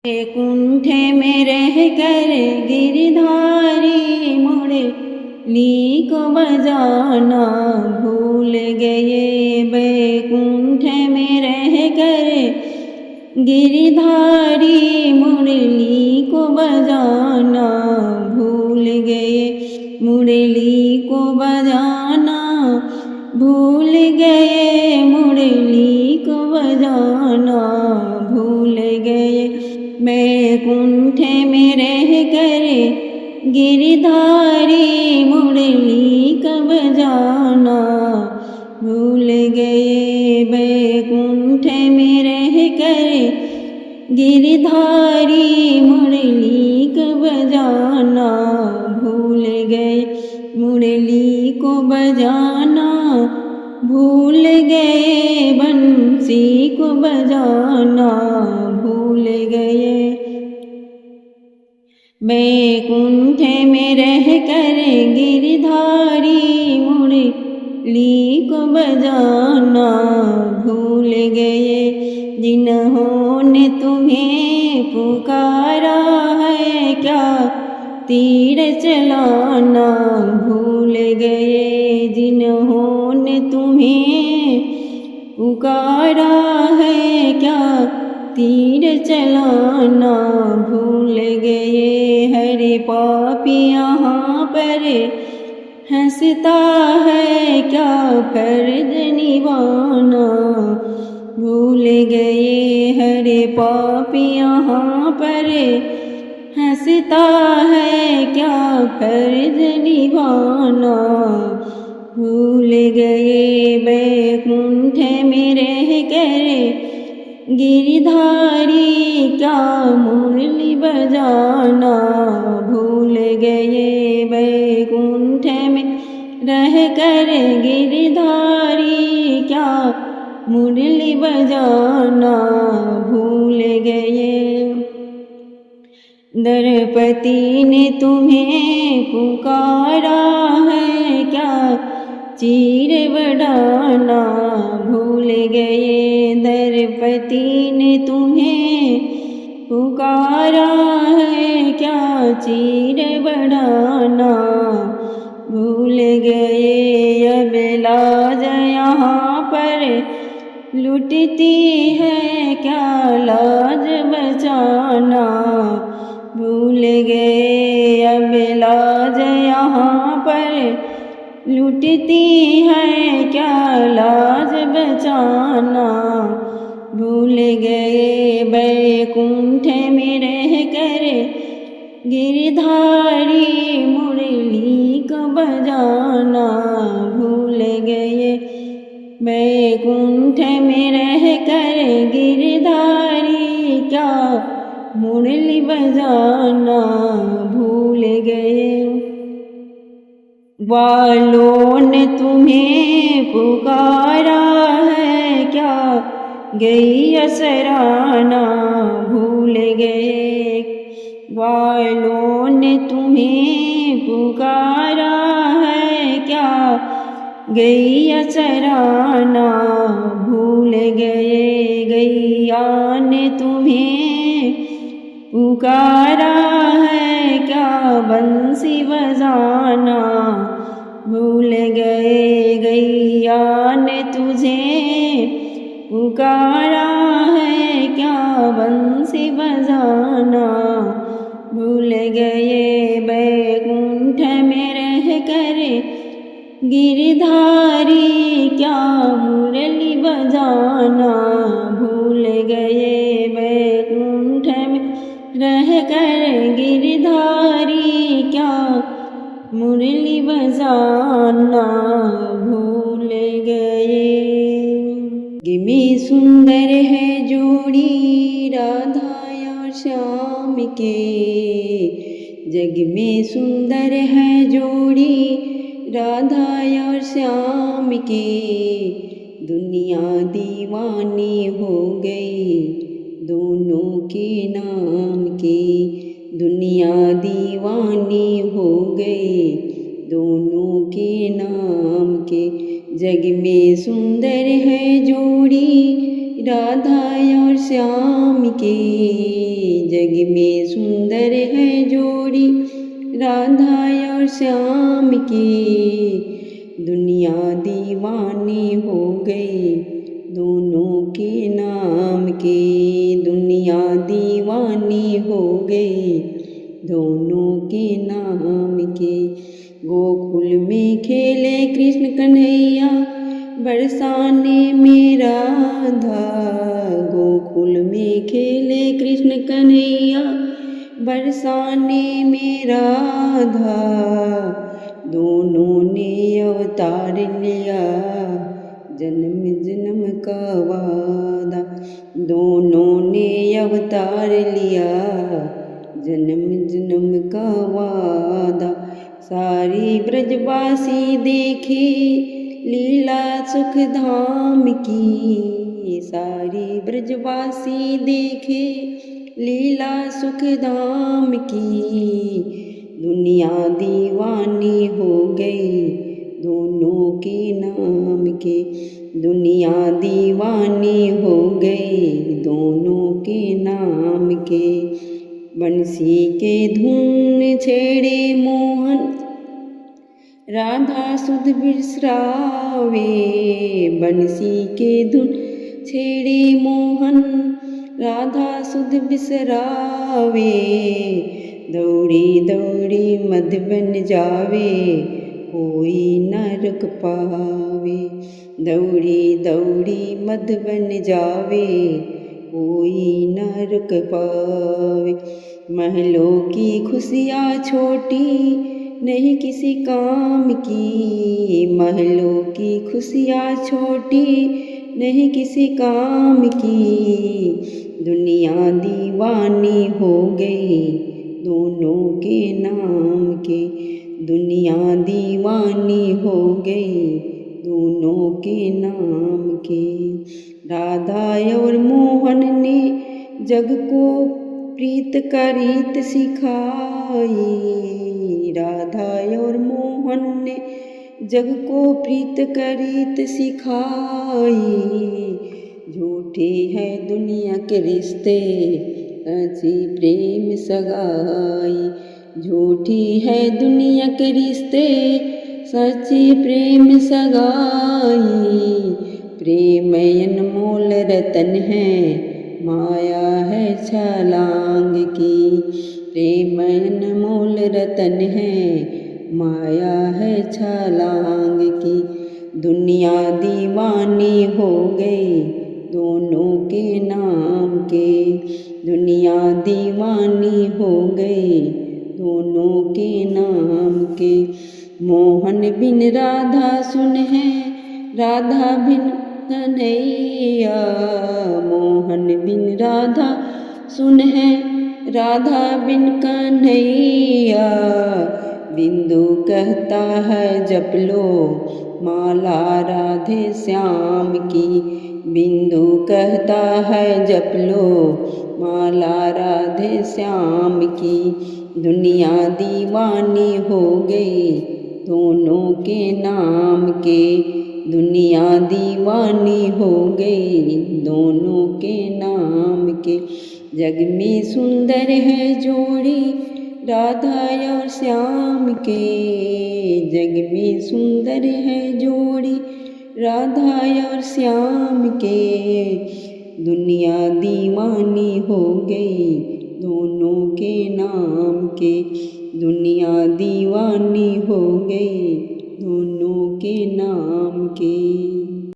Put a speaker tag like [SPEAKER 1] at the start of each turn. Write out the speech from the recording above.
[SPEAKER 1] कुंठे में रह कर गिरधारी मुरली को बजाना भूल गए। बैकुंठ में रह कर गिरधारी मुरली को बजाना भूल गए। मुरली को बजाना भूल गए। मुरली को बजाना भूल गए। बैकुंठ में रह कर गिरधारी मुरली का बजाना भूल गए। बैकुंठ में रह कर गिरधारी मुरली का बजाना भूल गए। मुरली को बजाना भूल गए। बंसी को बजाना भूल गए। बैकुंठ में रह कर गिरधारी मुरली को बजाना भूल गए। जिन्होंने तुम्हें पुकारा है क्या तीर चलाना भूल गए। जिन्होंने तुम्हें पुकारा है क्या तीर चलाना भूल गए। हरे पापी यहाँ पर हंसता है क्या फर्ज निभाना भूल गए। हरे पापी यहाँ पर हंसता है क्या फर्ज निभाना भूल गए। बैकुंठ में रह कर गिरधारी क्या मुरली बजाना भूल गए। बैकुंठ में रह कर गिरधारी क्या मुरली बजाना भूल गए। दरपति ने तुम्हें पुकारा है क्या चीर बढ़ाना भूल गए। दरपति ने तुम्हें पुकारा है क्या चीर बढ़ाना भूल गए। अब लाज यहाँ पर लुटती है क्या लाज बचाना भूल गए। अब लाज यहाँ पर लुटती है क्या लाज बचाना भूल गए। बैकुंठ में रह कर गिरधारी मुरली को बजाना भूल गए। बैकुंठ में रह कर गिरधारी क्या मुरली बजाना भूल गए। वालों ने तुम्हें पुकारा है क्या गई असराना भूल गए। वालों ने तुम्हें पुकारा है क्या गई असराना भूल गए। गैया ने तुम्हें पुकारा है क्या बंसी बजाना भूल गए। गैया ने तुझे पुकारा है क्या बंसी बजाना भूल गए। बैकुंठ में रह कर गिरधारी क्या मुरली बजाना भूल गए। बैकुंठ में रह कर गिरधारी क्या मुरली बजाना भूल गए। जग में सुंदर है जोड़ी राधा और श्याम के। जग में सुंदर है जोड़ी राधा और श्याम के। दुनिया दीवानी हो गई दोनों के नाम की। दुनिया दीवानी हो गई दोनों के नाम के। जग में सुंदर है जोड़ी राधा और श्याम के। जग में सुंदर है जोड़ी राधा और श्याम की। दुनिया दीवानी हो गई दोनों के नाम के। दुनिया दीवानी हो गई दोनों के नाम के। गोकुल में खेले कृष्ण कन्हैया बरसाने में राधा। गोकुल में खेले कृष्ण कन्हैया बरसाने में राधा। दोनों ने अवतार लिया जन्म जन्म का वादा। दोनों ने अवतार लिया जन्म जन्म का वादा। सारी ब्रजवासी देखे लीला सुख धाम की। सारी ब्रजवासी देखे लीला सुख धाम की। दुनिया दीवानी हो गई दोनों के नाम के। दुनिया दीवानी हो गई दोनों के नाम के। बंसी के धुन छेड़े मोहन राधा सुध बिसरावे। बंसी के धुन छेड़े मोहन राधा सुध बिसरावे। दौड़ी दौड़ी मध बन जावे कोई न रुक पावे। दौड़ी दौड़ी मध बन जावे कोई न रुक पावे। महलों की खुशियाँ छोटी नहीं किसी काम की। महलों की खुशियाँ छोटी नहीं किसी काम की। दुनिया दीवानी हो गई दोनों के नाम के। दुनिया दीवानी हो गई दोनों के नाम के। राधा और मोहन ने जग को प्रीत का रीत सिखाई। राधा और मोहन ने जग को प्रीत का रीत सिखाई। झूठे है दुनिया के रिश्ते सच्ची प्रेम सगाई। झूठी है दुनिया के रिश्ते सच्ची प्रेम सगाई। प्रेम अनमोल रतन है माया है छलांग की। प्रेम अनमोल रतन है माया है छलांग की। दुनिया दीवानी हो गई दोनों के नाम के। दुनिया दीवानी हो गई दोनों के नाम के। मोहन बिन राधा सुन है राधा बिन कन्हैया। मोहन बिन राधा सुन है राधा बिन कन्हैया। बिंदु कहता है जप लो माला राधे श्याम की। बिंदु कहता है जप लो माला राधे श्याम की। दुनिया दीवानी हो गई दोनों के नाम के। दुनिया दीवानी हो गई दोनों के नाम के। जग में सुंदर है जोड़ी राधा और श्याम के। जग में सुंदर है जोड़ी राधा और श्याम के। दुनिया दीवानी हो गई दोनों के नाम के। दुनिया दीवानी हो गई दोनों के नाम के।